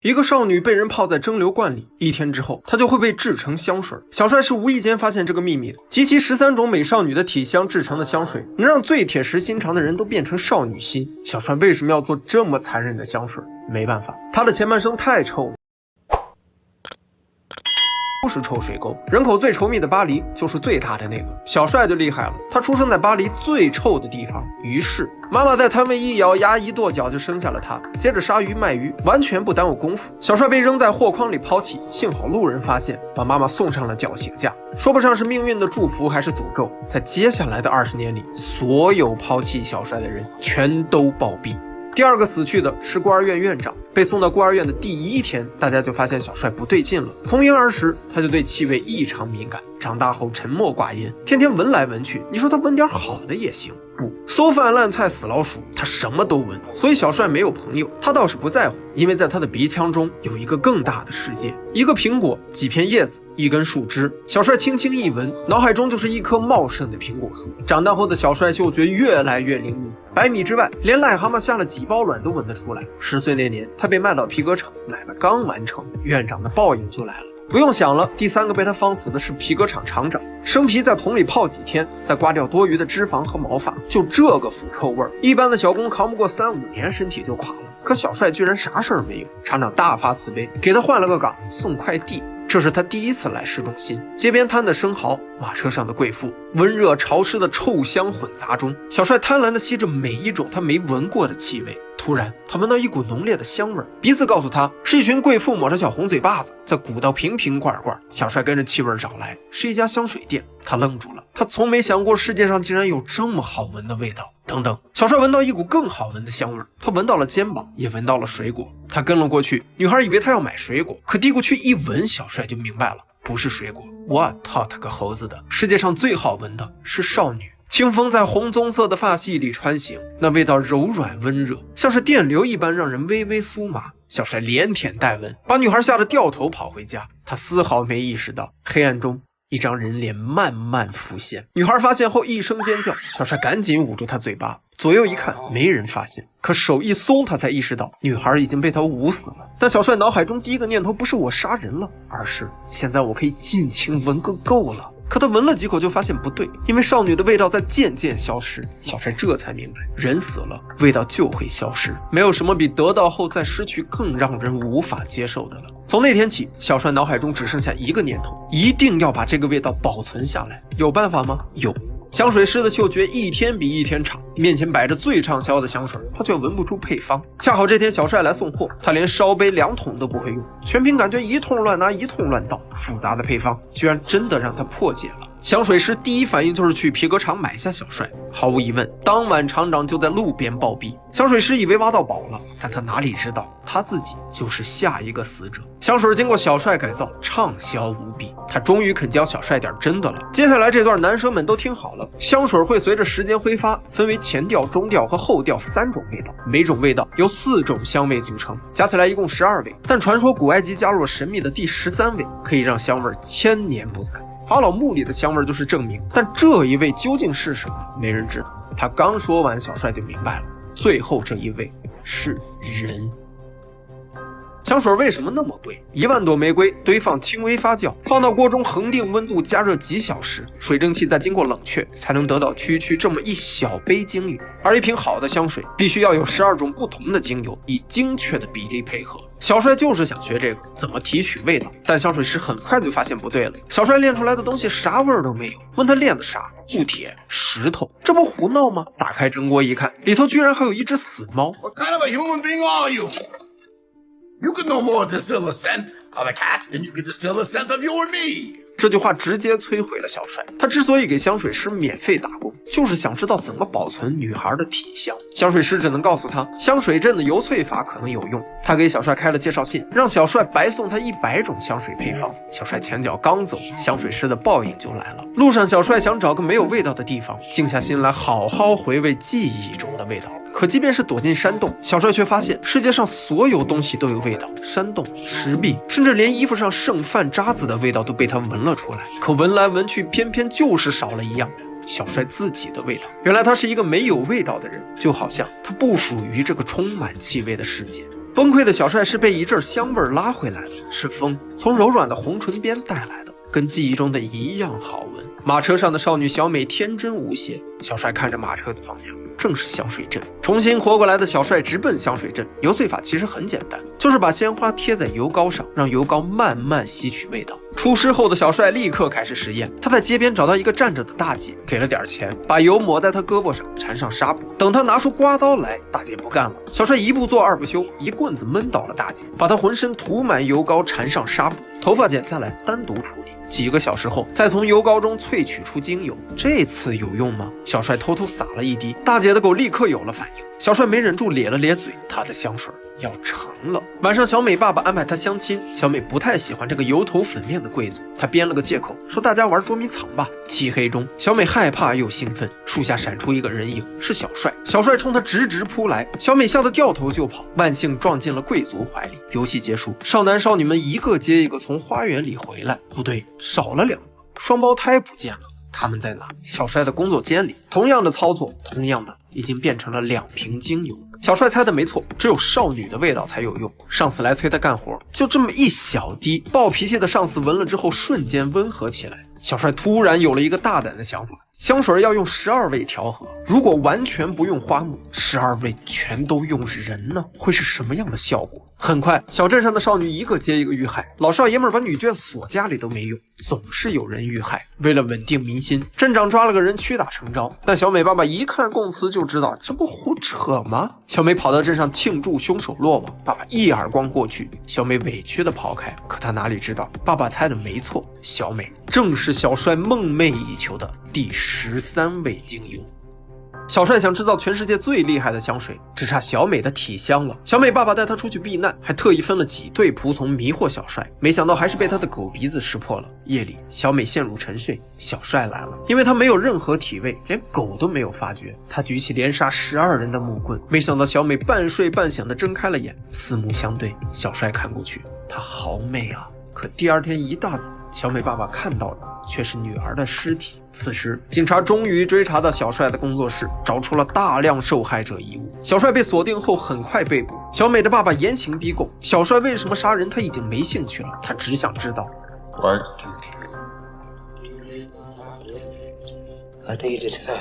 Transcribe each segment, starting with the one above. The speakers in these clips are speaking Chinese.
一个少女被人泡在蒸馏罐里，1天之后，她就会被制成香水。小帅是无意间发现这个秘密的，集齐13种美少女的体香制成的香水，能让最铁石心肠的人都变成少女心。小帅为什么要做这么残忍的香水？没办法，他的前半生太臭了。都是臭水沟，人口最稠密的巴黎就是最大的那个。小帅就厉害了，他出生在巴黎最臭的地方鱼市，妈妈在摊位一咬牙一跺脚就生下了他，接着杀鱼卖鱼，完全不耽误功夫。小帅被扔在货筐里抛弃，幸好路人发现，把妈妈送上了绞刑架。说不上是命运的祝福还是诅咒，在接下来的20年里，所有抛弃小帅的人全都暴毙。第二个死去的是孤儿院院长，被送到孤儿院的第1天，大家就发现小帅不对劲了。从婴儿时他就对气味异常敏感，长大后沉默寡言，天天闻来闻去。你说他闻点好的也行，不，馊饭烂菜死老鼠，他什么都闻。所以小帅没有朋友，他倒是不在乎，因为在他的鼻腔中有一个更大的世界，一个苹果，几片叶子，一根树枝。小帅轻轻一闻，脑海中就是一棵茂盛的苹果树。长大后的小帅嗅觉越来越灵敏，100米之外，连癞蛤蟆下了几包卵都闻得出来。10岁那年，他被卖到皮革厂，买卖刚完成，院长的报应就来了。不用想了，第3个被他放死的是皮革厂厂长。生皮在桶里泡几天，再刮掉多余的脂肪和毛发，就这个腐臭味儿，一般的小工扛不过3、5年，身体就垮了。可小帅居然啥事儿没有，厂长大发慈悲，给他换了个岗，送快递。这是他第1次来市中心，街边摊的生蚝，马车上的贵妇，温热潮湿的臭香混杂中，小帅贪婪地吸着每一种他没闻过的气味。突然，他闻到一股浓烈的香味，鼻子告诉他是一群贵妇抹着小红嘴巴子，在鼓捣瓶瓶罐罐。小帅跟着气味找来，是一家香水店。他愣住了，他从没想过世界上竟然有这么好闻的味道。等等，小帅闻到一股更好闻的香味，他闻到了肩膀，也闻到了水果。他跟了过去，女孩以为他要买水果，可递过去一闻，小帅就明白了，不是水果。我操他个猴子的，世界上最好闻的是少女。清风在红棕色的发系里穿行，那味道柔软温热，像是电流一般让人微微酥麻。小帅连舔带闻，把女孩吓得掉头跑回家。他丝毫没意识到，黑暗中一张人脸慢慢浮现。女孩发现后一声尖叫，小帅赶紧捂住她嘴巴，左右一看没人发现，可手一松，他才意识到女孩已经被他捂死了。但小帅脑海中第一个念头不是我杀人了，而是现在我可以尽情闻个够了。可他闻了几口就发现不对，因为少女的味道在渐渐消失。小帅这才明白，人死了，味道就会消失，没有什么比得到后再失去更让人无法接受的了。从那天起，小帅脑海中只剩下一个念头，一定要把这个味道保存下来。有办法吗？有。香水师的嗅觉一天比一天差，面前摆着最畅销的香水，他却闻不出配方。恰好这天小帅来送货，他连烧杯2桶都不会用，全凭感觉一通乱拿一通乱倒，复杂的配方居然真的让他破解了。香水师第一反应就是去皮革厂买下小帅。毫无疑问，当晚厂长就在路边暴毙。香水师以为挖到宝了，但他哪里知道他自己就是下一个死者。香水经过小帅改造，畅销无比，他终于肯教小帅点真的了。接下来这段男生们都听好了，香水会随着时间挥发，分为前调、中调和后调3种味道，每种味道由4种香味组成，加起来一共12味。但传说古埃及加入了神秘的第13味，可以让香味1000年不散。法老墓里的香味就是证明，但这一味究竟是什么，没人知道。他刚说完，小帅就明白了，最后这一味是人。香水为什么那么贵？1万朵玫瑰堆放轻微发酵，放到锅中恒定温度加热几小时，水蒸气再经过冷却，才能得到区区这么一小杯精油。而一瓶好的香水必须要有12种不同的精油，以精确的比例配合。小帅就是想学这个，怎么提取味道。但香水师很快就发现不对了，小帅炼出来的东西啥味儿都没有。问他炼的啥？铸铁、石头，这不胡闹吗？打开蒸锅一看，里头居然还有一只死猫。What kind of a human being are you? You can no more distill the scent of a cat than you can distill the scent of you or me. 这句话直接摧毁了小帅。他之所以给香水师免费打工，就是想知道怎么保存女孩的体香。香水师只能告诉他，香水镇的油萃法可能有用。他给小帅开了介绍信，让小帅白送他100种香水配方。小帅前脚刚走，香水师的报应就来了。路上，小帅想找个没有味道的地方，静下心来好好回味记忆中的味道。可即便是躲进山洞，小帅却发现世界上所有东西都有味道，山洞、石壁，甚至连衣服上剩饭渣子的味道都被他闻了出来。可闻来闻去，偏偏就是少了一样，小帅自己的味道。原来他是一个没有味道的人，就好像他不属于这个充满气味的世界。崩溃的小帅是被一阵香味拉回来的，是风从柔软的红唇边带来的，跟记忆中的一样好闻。马车上的少女小美天真无邪，小帅看着马车的方向，正是香水镇。重新活过来的小帅直奔香水镇。油醉法其实很简单，就是把鲜花贴在油膏上，让油膏慢慢吸取味道。出师后的小帅立刻开始实验，他在街边找到一个站着的大姐，给了点钱，把油抹在她胳膊上，缠上纱布。等他拿出刮刀来，大姐不干了，小帅一不做二不休，一棍子闷倒了大姐，把她浑身涂满油膏，缠上纱布，头发剪下来单独处理。几个小时后，再从油膏中萃取出精油，这次有用吗？小帅偷偷撒了一滴，大姐的狗立刻有了反应。小帅没忍住咧了咧嘴，他的香水要成了。晚上，小美爸爸安排他相亲，小美不太喜欢这个油头粉面的贵族，她编了个借口说大家玩捉迷藏吧。漆黑中，小美害怕又兴奋，树下闪出一个人影，是小帅。小帅冲她直扑来，小美吓得掉头就跑，万幸撞进了贵族怀里。游戏结束，少男少女们一个接一个从花园里回来，不对，少了2个，双胞胎不见了。他们在哪？小帅的工作间里，同样的操作，同样的已经变成了2瓶精油。小帅猜的没错，只有少女的味道才有用。上司来催他干活，就这么一小滴，暴脾气的上司闻了之后瞬间温和起来。小帅突然有了一个大胆的想法，香水要用12味调和，如果完全不用花木，12味全都用人呢，会是什么样的效果？很快，小镇上的少女一个接一个遇害，老少爷们把女眷锁家里都没用，总是有人遇害。为了稳定民心，镇长抓了个人屈打成招，但小美爸爸一看供词就知道这不胡扯吗？小美跑到镇上庆祝凶手落网，爸爸一耳光过去，小美委屈的跑开，可她哪里知道，爸爸猜的没错，小美正是小帅梦寐以求的第13味精油。小帅想制造全世界最厉害的香水，只差小美的体香了。小美爸爸带他出去避难，还特意分了几队仆从迷惑小帅，没想到还是被他的狗鼻子识破了。夜里，小美陷入沉睡，小帅来了，因为他没有任何体味，连狗都没有发觉。他举起连杀12人的木棍，没想到小美半睡半醒的睁开了眼，四目相对。小帅看过去，她好美啊！可第二天一大早，小美爸爸看到的却是女儿的尸体。此时，警察终于追查到小帅的工作室，找出了大量受害者遗物。小帅被锁定后很快被捕。小美的爸爸严刑逼供，小帅为什么杀人他已经没兴趣了，他只想知道 Why I needed her.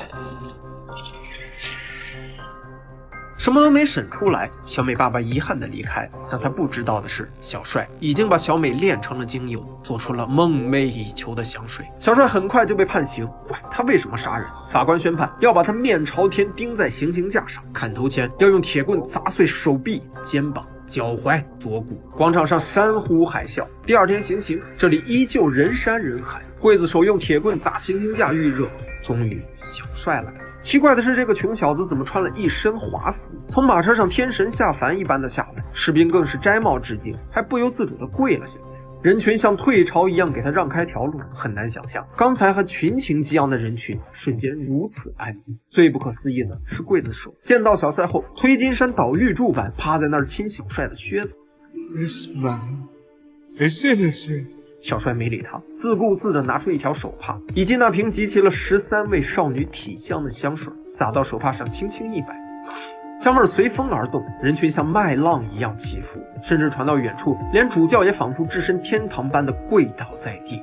什么都没审出来，小美爸爸遗憾地离开。但他不知道的是，小帅已经把小美炼成了精油，做出了梦寐以求的香水。小帅很快就被判刑，管他为什么杀人。法官宣判要把他面朝天钉在行刑架上，砍头前要用铁棍砸碎手臂、肩膀、脚踝、左骨。广场上山呼海啸。第二天行刑，这里依旧人山人海。刽子手用铁棍砸行刑架预热。终于，小帅来了。奇怪的是，这个穷小子怎么穿了一身华服，从马车上天神下凡一般的下来，士兵更是摘帽致敬，还不由自主地跪了下来。人群像退潮一样给他让开条路，很难想象刚才还群情激昂的人群瞬间如此安静。最不可思议的是，刽子手见到小帅后，推金山倒玉柱般趴在那儿亲小帅的靴子。 This man is innocent. 小帅没理他，自顾自地拿出一条手帕，以及那瓶集齐了13位少女体香的香水，撒到手帕上轻轻一摆，香味随风而动，人群像麦浪一样起伏，甚至传到远处，连主教也仿佛置身天堂般的跪倒在地。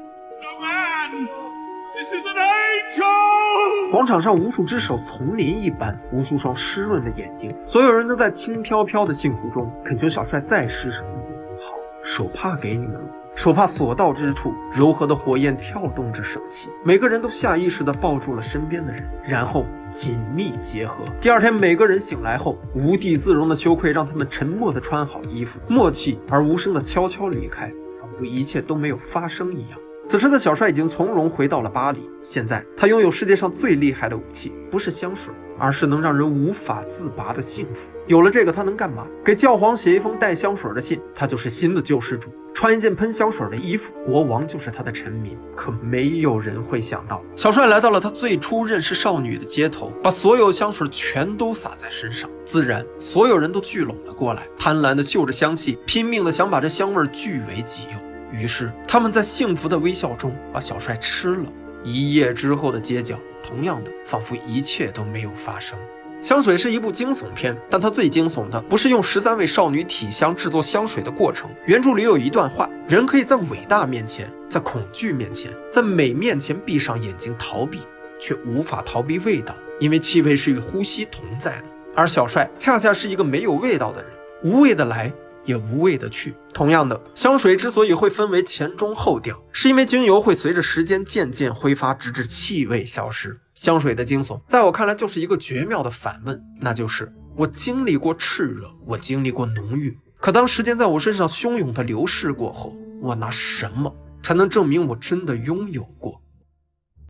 This is an angel! 广场上无数只手丛林一般，无数双湿润的眼睛，所有人都在轻飘飘的幸福中恳求小帅再施舍一点。好，手帕给你们了。手帕所到之处，柔和的火焰跳动着手气，每个人都下意识地抱住了身边的人，然后紧密结合。第二天，每个人醒来后，无地自容的羞愧让他们沉默地穿好衣服，默契而无声地悄悄离开，仿佛一切都没有发生一样。此时的小帅已经从容回到了巴黎，现在他拥有世界上最厉害的武器，不是香水，而是能让人无法自拔的幸福。有了这个，他能干嘛？给教皇写一封带香水的信，他就是新的救世主；穿一件喷香水的衣服，国王就是他的臣民。可没有人会想到，小帅来到了他最初认识少女的街头，把所有香水全都洒在身上，自然所有人都聚拢了过来，贪婪地嗅着香气，拼命地想把这香味据为己有。于是他们在幸福的微笑中把小帅吃了。一夜之后的街角，同样的，仿佛一切都没有发生。香水是一部惊悚片，但它最惊悚的不是用13位少女体香制作香水的过程。原著里有一段话：人可以在伟大面前，在恐惧面前，在美面前闭上眼睛逃避，却无法逃避味道，因为气味是与呼吸同在的。而小帅恰恰是一个没有味道的人，无味的来，也无味的去。同样的，香水之所以会分为前中后调，是因为精油会随着时间渐渐挥发，直至气味消失。香水的惊悚在我看来就是一个绝妙的反问，那就是我经历过炽热，我经历过浓郁，可当时间在我身上汹涌的流逝过后，我拿什么才能证明我真的拥有过？